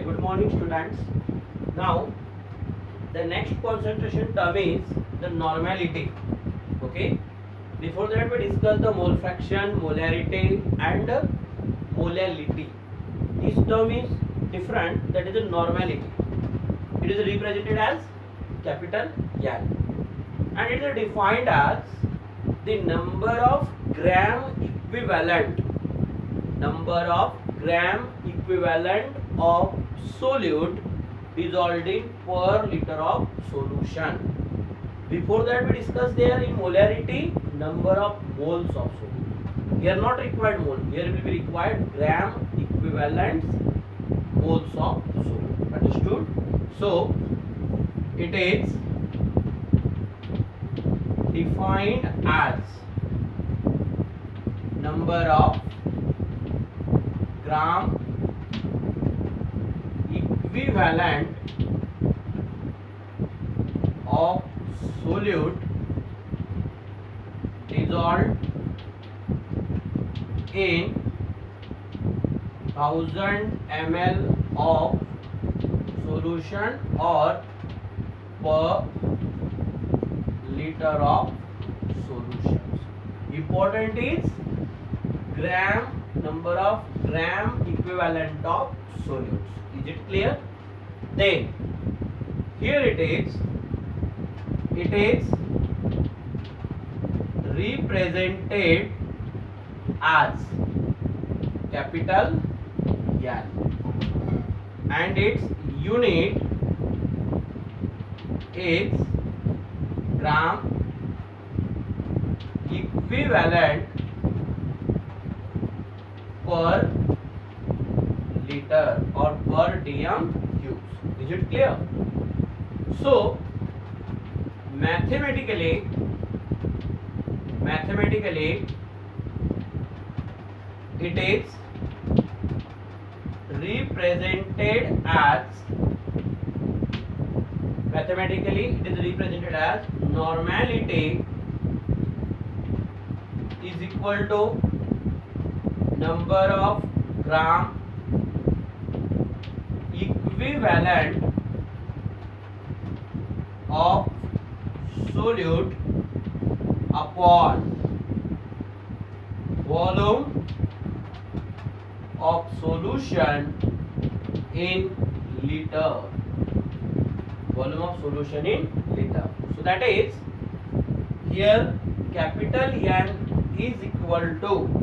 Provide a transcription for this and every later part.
Okay, good morning students. Now the next concentration term is the normality. Okay, before that we discussed the mole fraction, molarity and molality. This term is different, that is the normality. It is represented as capital N and it is defined as the number of gram equivalent of solute dissolved in per liter of solution. Before that we discussed there in molarity number of moles of solute. Here not required mole, here will be required gram equivalent moles of solute. Understood? So it is defined as number of gram equivalent of solute dissolved in 1000 ml of solution or per liter of solutions. Important is number of gram equivalent of solutes. Is it clear? Then here it is represented as capital N and its unit is gram equivalent per liter or per dm cubes. Is it clear? So mathematically it is represented as normality is equal to number of gram equivalent of solute upon volume of solution in liter. So that is here capital N is equal to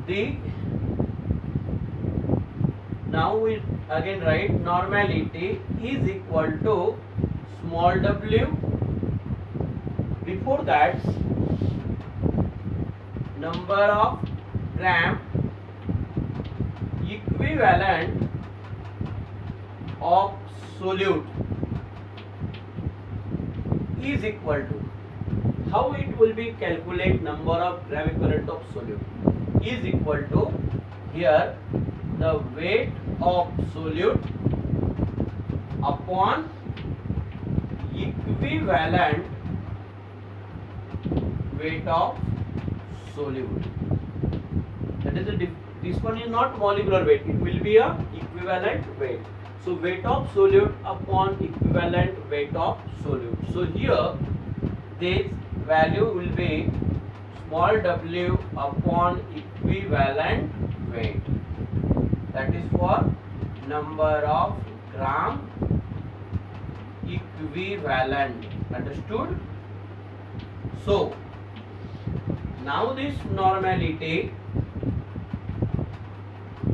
the, now we again write normality is equal to small w. Before that number of gram equivalent of solute is equal to, how it will be calculate number of gram equivalent of solute is equal to, here the weight of solute upon equivalent weight of solute. That is this one is not molecular weight, it will be a equivalent weight. So weight of solute upon equivalent weight of solute. So here this value will be small w upon equivalent weight. That is for number of gram equivalent. Understood? So now this normality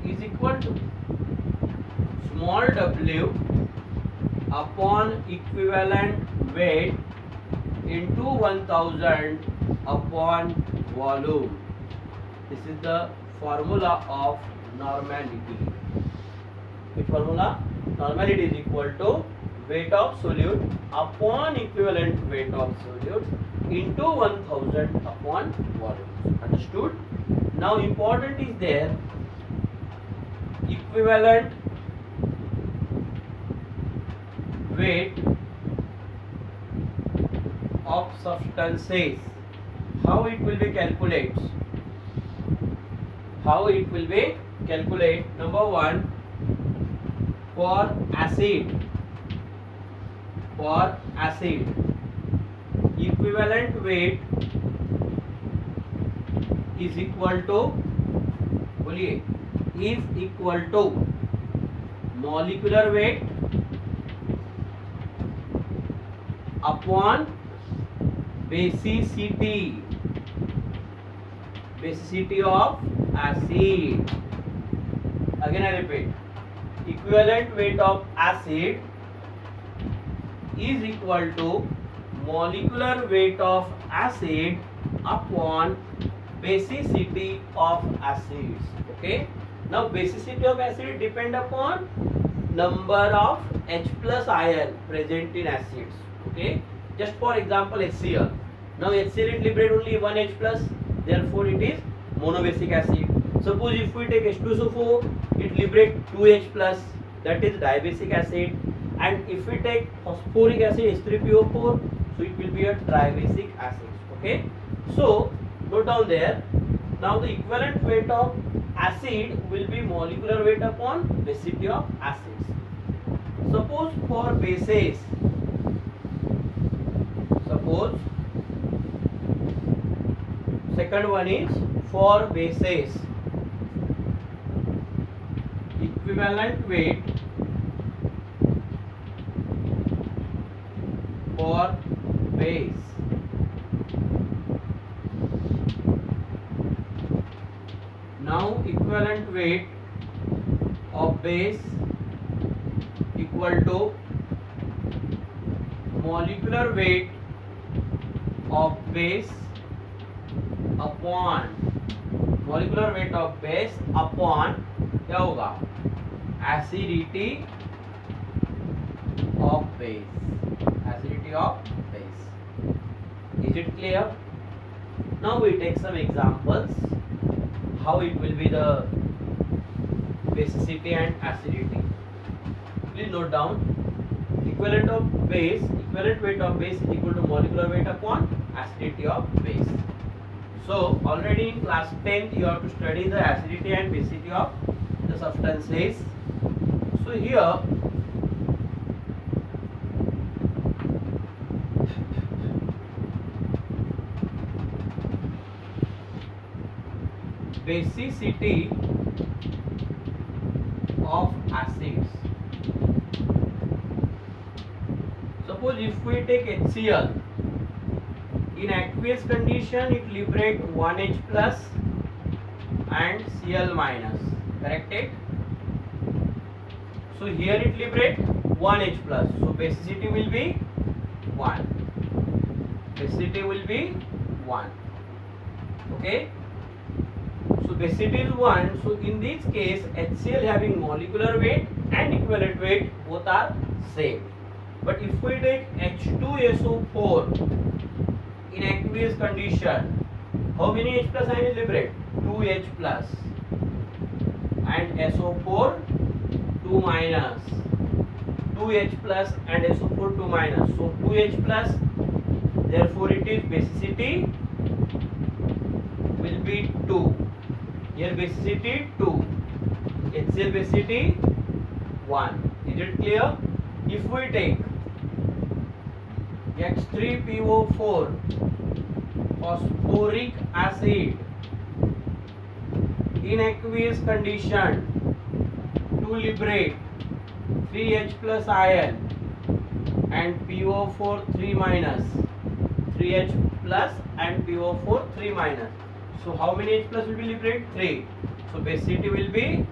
is equal to small w upon equivalent weight into 1000 upon volume. This is the formula of normality. The formula normality is equal to weight of solute upon equivalent weight of solute into 1000 upon volume. Understood? Now important is there equivalent weight of substances. How it will be calculated? Number one, for acid equivalent weight is equal to, बोलिए, is equal to molecular weight upon basicity of acid. Again I repeat, equivalent weight of acid is equal to molecular weight of acid upon basicity of acids. Okay, now basicity of acid depend upon number of H plus ion present in acids. Okay, just for example HCl. Now HCl it liberate only one H plus, therefore it is monobasic acid. Suppose if we take H2SO4, it liberate 2H plus, that is dibasic acid. And if we take phosphoric acid H3PO4, so it will be a tribasic acid. Okay, so note down there. Now the equivalent weight of acid will be molecular weight upon basicity of acids. Suppose for bases, suppose second one is for bases, equivalent weight for base. Now equivalent weight of base equal to molecular weight of base upon molecular weight of base upon क्या होगा, acidity of base, acidity of base. Is it clear? Now we take some examples how it will be the basicity and acidity. Please note down, equivalent weight of base is equal to molecular weight upon acidity of base. So already in class 10 you have to study the acidity and basicity of the substances. So here basicity of acids. Suppose if we take HCl, in aqueous condition it liberate 1H plus and Cl minus, correct it? So here it liberate 1H plus, so basicity will be 1. Basicity will be 1. Okay. So basicity is 1. So in this case HCl having molecular weight and equivalent weight both are same. But if we take H2SO4 in aqueous condition, how many H plus ion is liberate? 2H plus and SO4 2 minus, 2H plus and SO4 2 minus, so 2H plus, therefore it is basicity will be 2. Here basicity 2, HCl basicity 1. Is it clear? If we take H3PO4 phosphoric acid in aqueous condition to liberate 3H plus ion and PO4 3 minus, 3H plus and PO4 3 minus. So how many H plus will be liberated? 3. So basicity will be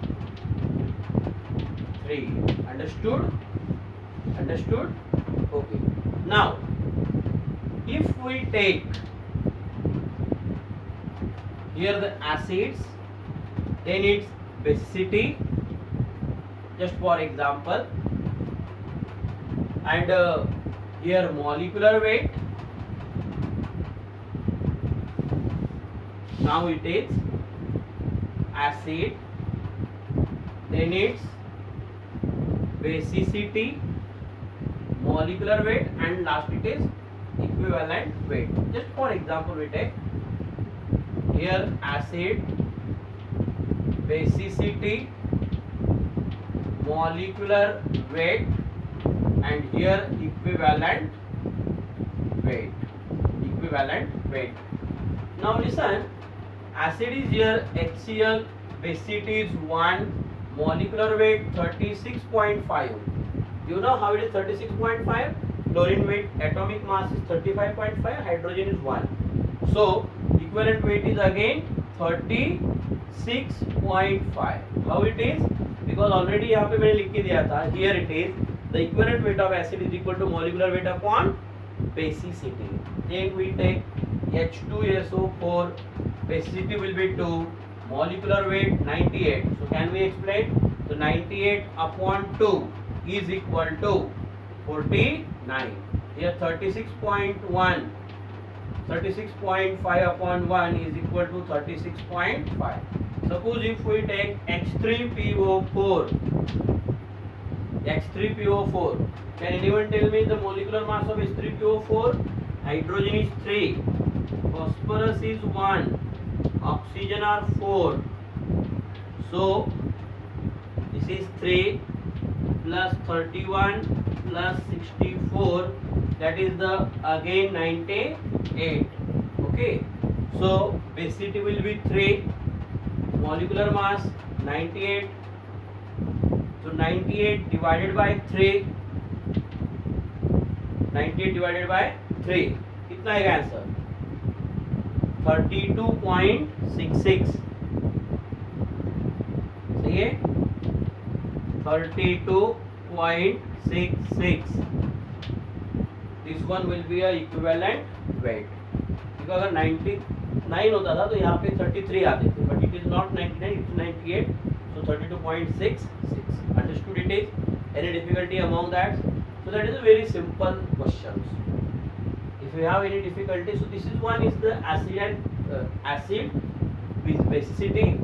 3. Understood? Understood? Okay. Now, if we take here the acids, then its basicity, just for example, and here molecular weight. Now it is acid, then its basicity, molecular weight, and last it is equivalent weight. Just for example we take here acid, basicity, molecular weight and here equivalent weight. Now listen, acid is here HCl, basicity is 1, molecular weight 36.5. You know how it is 36.5? Chlorine weight, atomic mass is 35.5, hydrogen is 1. So equivalent weight is again 36.5. How it is? Because already यहाँ पे मैंने लिख के दिया था. Here it is. The equivalent weight of acid is equal to molecular weight upon basicity. Then we take H2SO4. Basicity will be 2. Molecular weight 98. So can we explain? So 98 upon 2 is equal to 49. Here 36.1. 36.5 upon 1 is equal to 36.5. Suppose if we take H3PO4, can anyone tell me the molecular mass of H3PO4? Hydrogen is 3, phosphorus is 1, oxygen are 4. So this is 3 plus 31 plus 64, that is the again 98. Okay, so basicity will be 3, molecular mass 98. So 98 divided by 3, 98 divided by 3, कितना आएगा answer? 32.66. सही है? 32.66. This one will be a equivalent weight. because अगर 99 होता था तो यहाँ पे 33 आते थे, but it is not 99, it's 98, so 32.66. Understood it is? Any difficulty among that? So that is a very simple question. If you have any difficulty, so this is one is the acid and acid with basicity,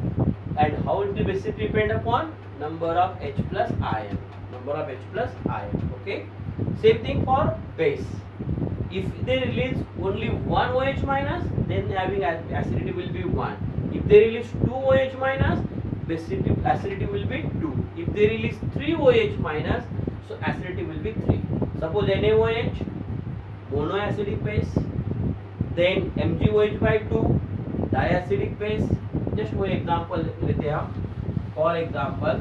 and how is the basicity depend upon number of H plus ion, okay. Same thing for base. If they release only one OH minus, then having acidity will be 1. If they release 2 OH minus, acidity will be 2. If they release 3 OH minus, so acidity will be 3. Suppose NaOH, monoacidic base, then MgOH by 2, diacidic base. Just one example लेते हैं हम. For example,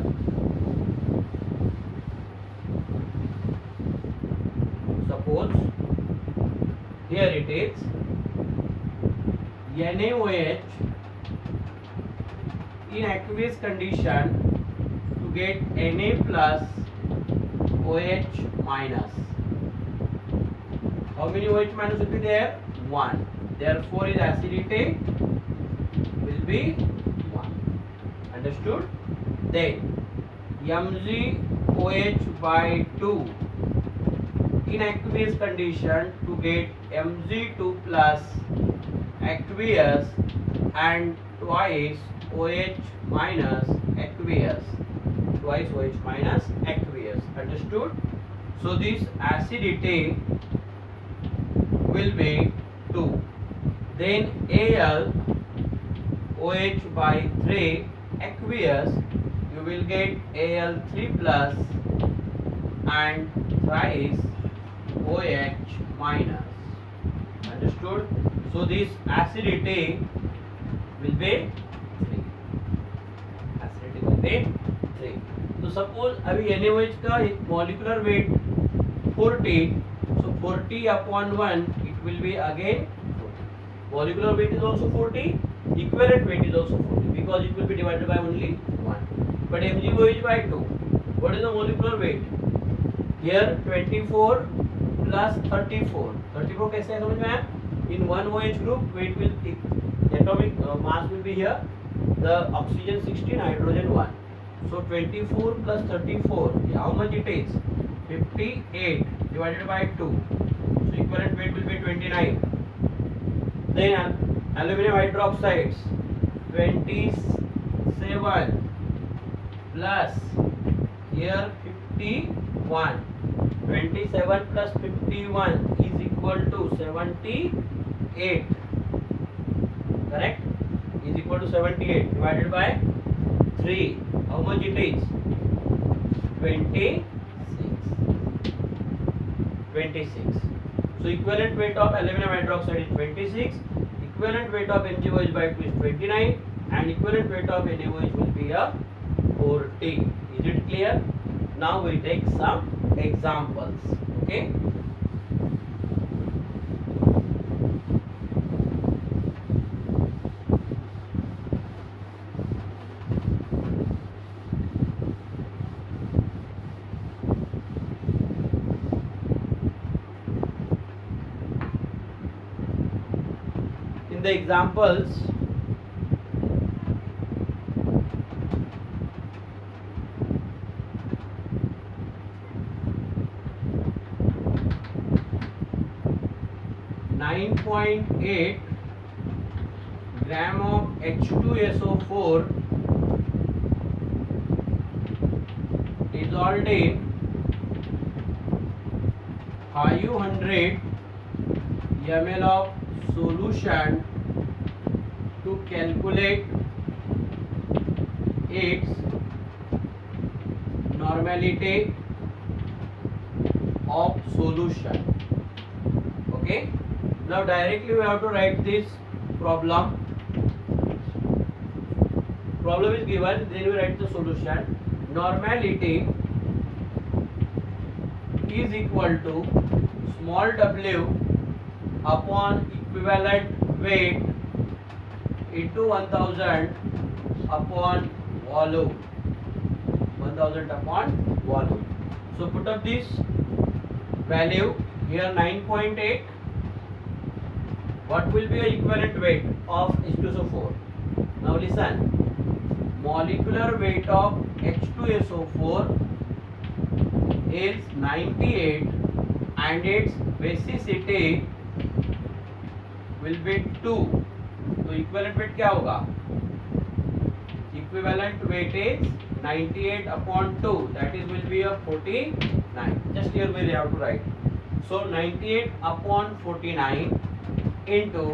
suppose here it is NaOH in aqueous condition to get Na plus OH minus. How many OH minus will be there? 1. Therefore, its acidity will be 1. Understood? Then MgOH by 2 in aqueous condition to get Mg2 plus aqueous and twice OH minus aqueous. Understood? So this acidity will be 2. Then Al OH by 3 aqueous, you will get Al3 plus and thrice OH minus. Understood? So this acidity will be 3. So suppose अभी NaOH का molecular weight 40, so 40 upon 1 it will be again 40. Molecular weight is also 40, equivalent weight is also 40 because it will be divided by only 1. But MgOH by 2, what is the molecular weight? Here 24 plus 34. 34 कैसे है समझ में आया? In one OH group, weight will atomic mass will be here. The oxygen 16, hydrogen 1. So 24 plus 34. How much it is? 58 divided by 2. So equivalent weight will be 29. Then aluminum hydroxides 27 plus here 51. 27 plus 51 is equal to 78. Correct? Is equal to 78 divided by 3. How much it is? 26. So equivalent weight of aluminum hydroxide is 26. Equivalent weight of MgOH/2 is 29, and equivalent weight of NaOH will be a 40. Is it clear? Now we take some examples. Okay. In the examples, .8 gram of H2SO4 dissolved in 500 ml of solution to calculate its normality of solution. Okay. Now directly we have to write this problem. Problem is given, then we write the solution. Normality is equal to small w upon equivalent weight into 1000 upon volume. 1000 upon volume. So put up this value here, 9.8. What will be the equivalent weight of H2SO4? Now listen. Molecular weight of H2SO4 is 98 and its basicity will be 2. तो equivalent weight क्या होगा? Equivalent weight is 98 upon 2. That is will be a 49. Just here we have to write. So 98 upon 49 into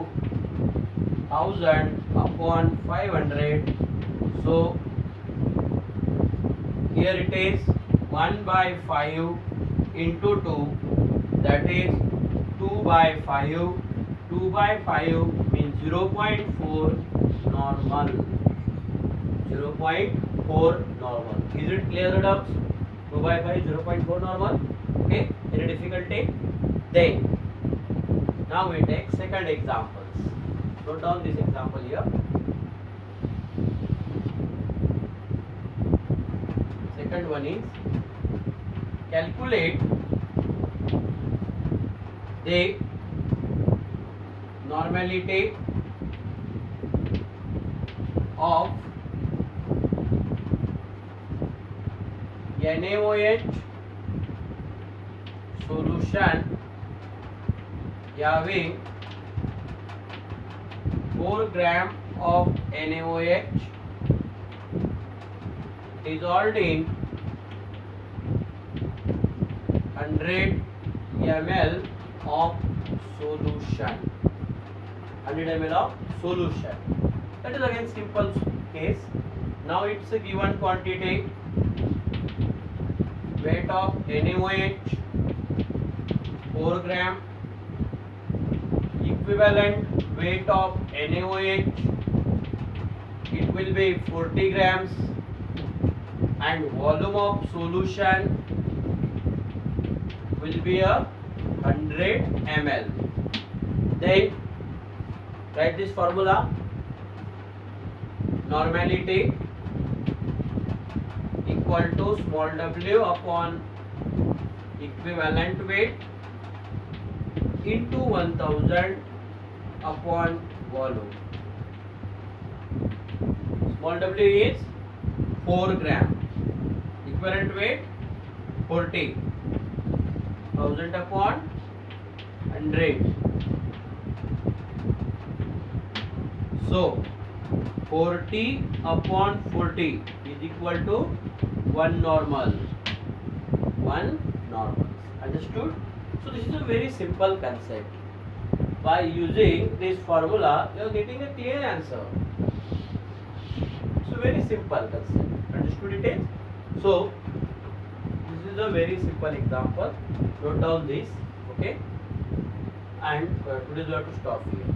1000 upon 500. So here it is 1/5 into 2. That is 2/5. 2/5 means 0.4 normal. 0.4 normal. Is it clear the terms? 2/5 0.4 normal. Okay. Any difficulty? Then now we take second examples. Note down this example here. Second one is calculate the normality of NaOH solution having 4 gram of NaOH dissolved in 100 ml of solution. 100 ml of solution. That is again simple case. Now it's a given quantity. Weight of NaOH 4 gram. Equivalent weight of NaOH, it will be 40 grams, and volume of solution will be a 100 ml. Then write this formula. Normality equal to small w upon equivalent weight into 1000 upon volume. Small w is 4 gram. Equivalent weight 40. 1000 upon 100. So 40 upon 40 is equal to 1 normal. 1 normal. Understood? So this is a very simple concept. By using this formula, you are getting a clear answer. So very simple concept. Understood it is? So is a very simple example. Note down this, okay? And today we have to stop here.